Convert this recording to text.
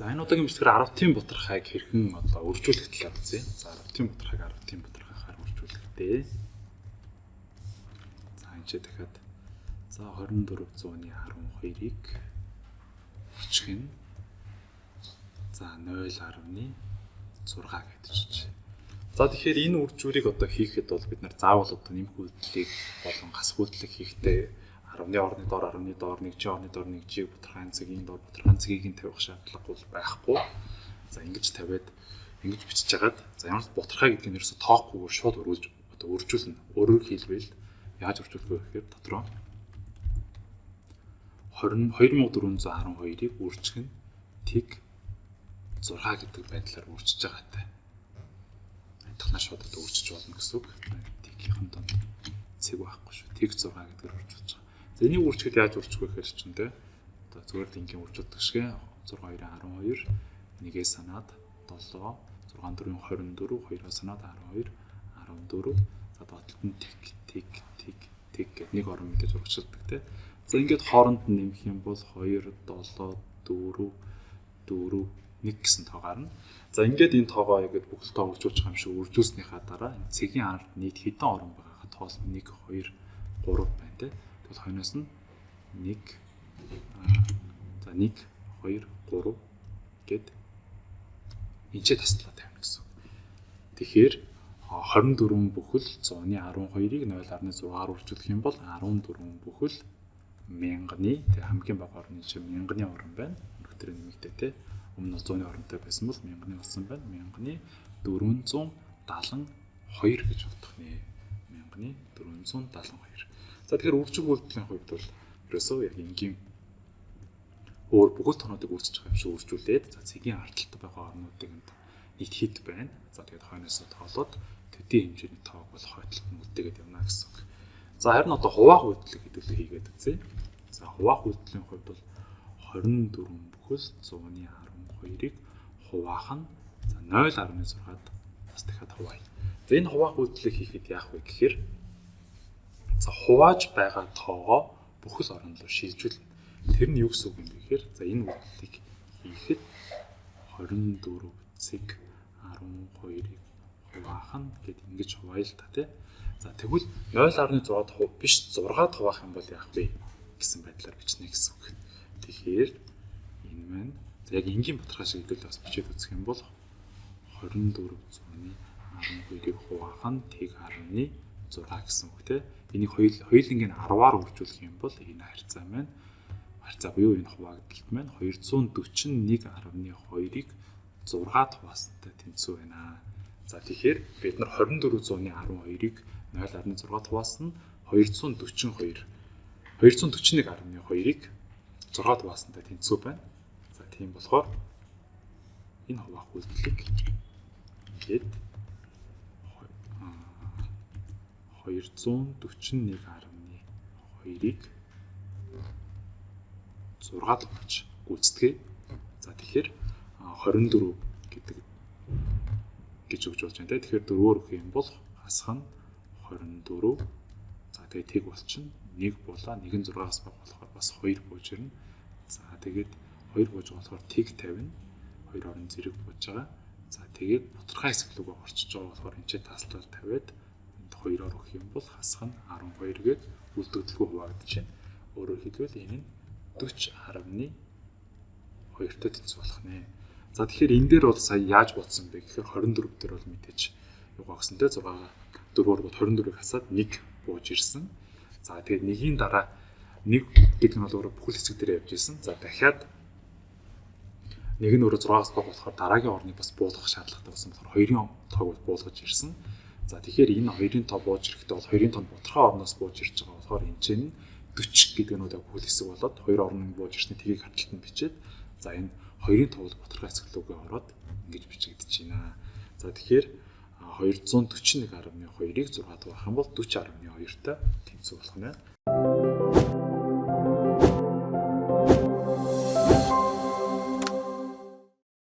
За энэ удаагийн бичлэгээр 10-ын бутархайг хэрхэн одоо үржүүлэх талаар үзье. За 10-ын бутархайг 10-ын бутархайгаар үржүүлэхдээ. За энэ ч дахиад за 2412-ыг өчгөх нь за 0.6 гэдэж. За тэгэхээр энэ үржүүлийг одоо хийхэд бол бид нар заавал одоо нэмэх үйлдэлийг болон гасах үйлдэлийг хийхдээ 10-ны орны доор 10-ны доор 1-ийн орны доор 1-ийг бутархайн цагийн доор бутархайн цагийг нь тавих шаардлагагүй байхгүй. За ингэж тавиад ингэж бичиж хагаад за ямар ч бутархай гэдэг нь ерөөсө тоохгүйгээр шууд үржүүлнэ. Өөрөөр хэлбэл яаж үржүүлэх вэ гэхээр дотроо 22412-ыг үржих нь тэг 6 гэдэг байдлаар үржиж байгаатай. Айтхнаа шууд үржиж болно гэсэн үг. Тэгийнхэн донд цэг байхгүй шүү. Тэг 6 гэдгээр үржиж байгаа. За энийг үржихэд яаж үржих вэ гэхээр чинь те одоо зүгээр л ингийн үржүүлдэг шиг 6-2-12 нэгээ санаад 7 6-4-24 2-оо санаад 12 14 за доотлолт нь тэг гэдэг нэг орон мэдээж урагшилдаг те. За ингээд хооронд нь нэмэх юм бол 2 7 4 1 гэсэн тоо гарна. За ингээд энэ тоогоо яг бүхэл тоо үржүүлж байгаа юм шиг үржүүлснийхаа дараа цэгийн ард нийт хэдэн орон байгаагаа тоол 1 2 3 байна те. Тэгвэл хойноос нь 1 за 1 2 3 гэд энчээ таслаа тавина гэсэн. Тэгэхээр 24 бүхэл 100-ны 12-ыг 0.6-аар үржүүлэх юм бол 14 бүхэл 1000-ны тэг хамгийн бага орны чинь 1000-ны орон байна. Өнөөдөр нэмэгдээ те. Өмнө нь 100-ны оронтой байсан бол 1000-ны болсон байна. 1000-ны 472 гэж бодох нэ. 1000-ны 472. За тэгэхээр үржих үйлдэлийн хувьд бол ерөөсөө яг энгийн өөр бүхэл тоонуудыг үржиж байгаа юм шиг үржүүлээд за цэгийн ардталтай байгаа орнуудыг нийт хэд байна. За тэгээд хойноосоо тоолоод төдий хэмжээний тоог бол хойдолд нь үлдээгээд явна гэсэн үг. За харин одоо хуваах үйлдэлийг хэдүүлээ хийгээд үзье. За хуваах үйлдэлийн хувьд бол 24 бүхэл 100-ны 12-ыг хуваах нь за 0.6-ад бас дахиад хуваая. За энэ хуваах үйлдэлийг хийхэд яах вэ гэхээр за хувааж байгаа тоогоо бүхэл орон руу шилжүүлнэ. Тэр нь юу гэсэн үг юм бэ гэхээр за энэ үйлдэлийг хийхэд 24 цэг 12-ыг хуваах нь гэд ингэж хуваая л та тий. За тэгвэл 0.6 биш 6-ад хуваах юм бол яах вэ гэсэн байдлаар бичнэ гэсэн үг. Тэгэхээр энэ маань за яг энгийн бутархай шиг хэдүүлээ бас бичээд үзэх юм бол 24 100-ны 12-ыг хуваах нь тэг 10.6 гэсэн үг тий. Энийг хоёулангийн 10-аар үржүүлэх юм бол энэ харьцаа маань харьцаа буюу энэ хуваагдалт маань 241.2-ыг 6-ад хуваасантай тэнцүү байна. За тэгэхээр бид нар 24 100-ны 12-ыг 0.6-ад хуваасна 241.2-ыг 6-ад хуваасантай тэнцүү байна. За тийм болохоор энэ хуваах үйлдэлийг ингээд 241.2-ыг 6-ад хувааж гүйцэтгэ. За тэгэхээр 24 гэдэг гэж өгч болж байна те. Тэгэхээр 4-өр өгөх юм бол хасах нь 24. За тэгээд тэг болчихно. 1 булаа 1.6-аас бага болохоор бас 2 бууж ирнэ. За тэгээд 2 бууж болохоор тэг 50. 2 орон зэрэг бууж байгаа. За тэгээд бутархай хэсэг рүүгээ орчиж байгаа болохоор энэ ч таслал тавиад 2-оор өгөх юм бол хасах нь 12 гээд үлдэгдэлгүй хуваагдаж байна. Өөрөөр хэлбэл энэ нь 40.2-тэй тэнцүү болох нэ. За тэгэхээр энэ дээр бол сая яаж бодсон бэ гэхээр 24 дээр бол мэдээж юугаа гэсэн те 6-га 4-оор 24-ыг хасаад 1 бууж ирсэн. За тэгээд нэгийн дараа 1 гэдэг нь бол өөрөө бүхэл хэсэг дээр явж ирсэн. За дахиад нэг нь өөрөө 6-аас бага болохоор дараагийн орныг бас буулгах шаардлагатай болсон болохоор 2-ын тоог буулгаж ирсэн. За тэгэхээр энэ 2-ын тоо бууж ирэхдээ бол 2-ын тоо бутархай орноос бууж ирж байгаа болохоор энэ чинь 40 гэдэг нь яг бүхэл хэсэг болоод 2 орны бууж ирсний тгийг хаталтанд бичээд за энэ 2-ын тоог бутархай хэсэг рүүгээ ороод ингэж бичигдэж байна. За тэгэхээр 241.2-ыг 6-ад хуваах юм бол 40.2-тай тэнцүү болох нь.